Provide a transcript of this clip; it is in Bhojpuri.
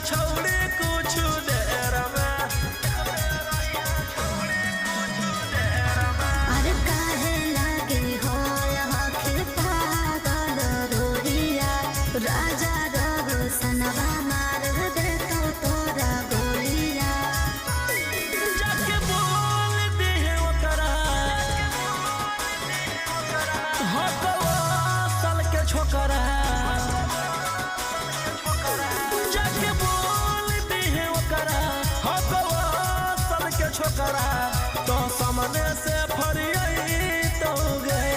छोड़ी कुछ देर में। अरे काहे लागे हो आँखें पागल रोहिया, राजा रघु सनवा मार दे तो तोरा गोलिया। जाके बोल दे ओकरा हो तो साल के छोकरा। जाके बोल दे ओकरा हो तो साल के छोकरा। तो सामने से फरियाई तो गए